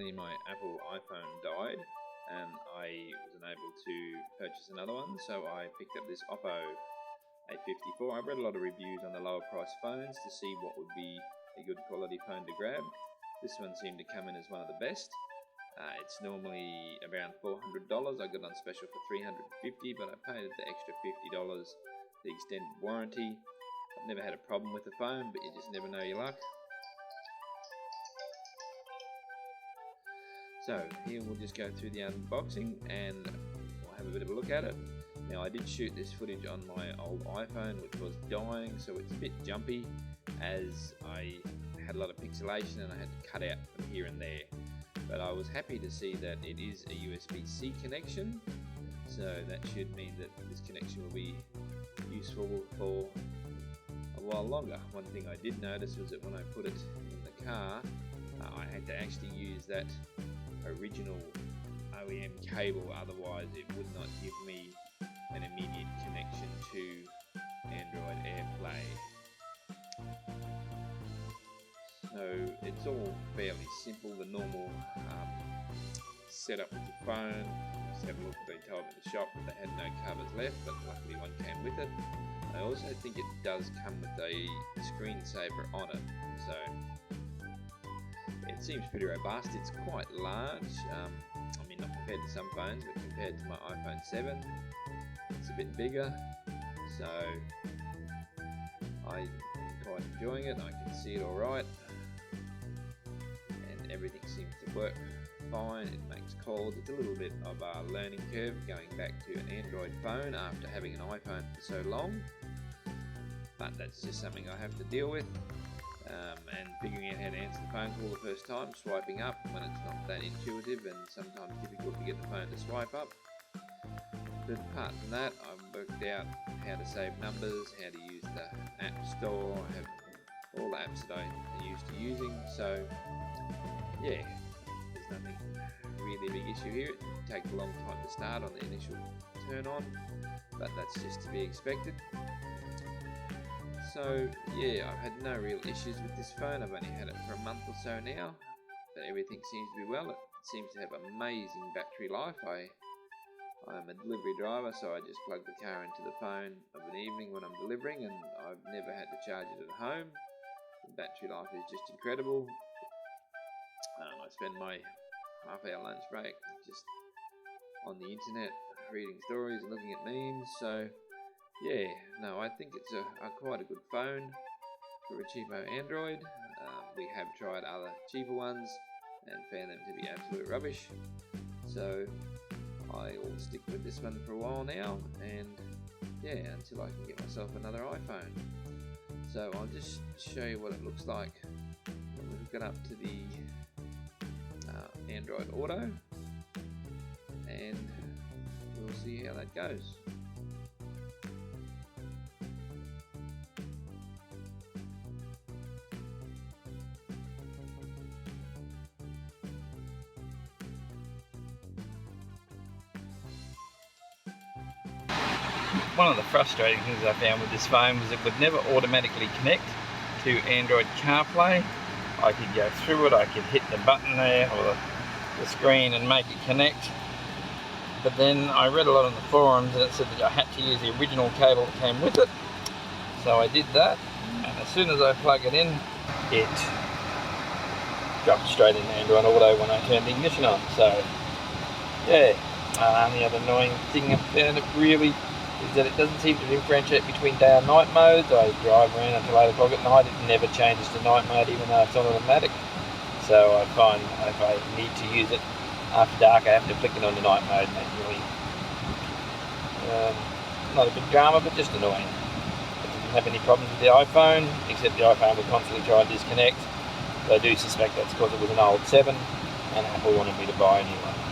unfortunately my Apple iPhone died and I wasn't able to purchase another one, so I picked up this Oppo A54. I've read a lot of reviews on the lower price phones to see what would be a good quality phone to grab. This one seemed to come in as one of the best. It's normally around $400. I got it on special for $350, but I paid the extra $50 the extended warranty. I've never had a problem with the phone, but you just never know your luck. So here we'll just go through the unboxing and we'll have a bit of a look at it. Now I did shoot this footage on my old iPhone, which was dying, so it's a bit jumpy as I had a lot of pixelation and I had to cut out from here and there. But I was happy to see that it is a USB-C connection, so that should mean that this connection will be useful for a while longer. One thing I did notice was that when I put it in the car, I had to actually use that original OEM cable, otherwise it would not give me an immediate connection to Android AirPlay. So it's all fairly simple, the normal setup with your phone. Just have a look. They told me at the shop that they had no covers left, but luckily one came with it. I also think it does come with a screensaver on it, so it seems pretty robust. It's quite large. I mean, not compared to some phones, but compared to my iPhone 7, it's a bit bigger. So I'm quite enjoying it. I can see it all right, and everything seems to work fine. It makes calls. It's a little bit of a learning curve going back to an Android phone after having an iPhone for so long, but that's just something I have to deal with. And figuring out how to answer the phone call the first time, swiping up when it's not that intuitive and sometimes difficult to get the phone to swipe up. But apart from that, I've worked out how to save numbers, how to use the App Store. I have all the apps that I'm used to using, so yeah, there's nothing really a big issue here. It takes a long time to start on the initial turn on, but that's just to be expected. So yeah, I've had no real issues with this phone. I've only had it for a month or so now, but everything seems to be well. It seems to have amazing battery life. I'm a delivery driver, so I just plug the car into the phone of an evening when I'm delivering, and I've never had to charge it at home. The battery life is just incredible. I spend my half-hour lunch break just on the internet reading stories and looking at memes, so yeah, no, I think it's quite a good phone for a cheapo Android. We have tried other cheaper ones and found them to be absolute rubbish, so I will stick with this one for a while now, and yeah, until I can get myself another iPhone. So I'll just show you what it looks like when we hook it up to the Android Auto, and we'll see how that goes. One of the frustrating things I found with this phone was it would never automatically connect to Android CarPlay. I could go through it, I could hit the button there or the screen and make it connect. But then I read a lot on the forums and it said that I had to use the original cable that came with it. So I did that, and as soon as I plug it in, it dropped straight into Android Auto when I turned the ignition on. So yeah, the other annoying thing I found it really is that it doesn't seem to differentiate between day and night modes. I drive around until 8 o'clock at night, it never changes to night mode even though it's on automatic. So I find if I need to use it after dark I have to flick it on the night mode, and that's really not a big drama, but just annoying. I didn't have any problems with the iPhone, except the iPhone would constantly try and disconnect. But I do suspect that's because it was an old 7 and Apple wanted me to buy a new one.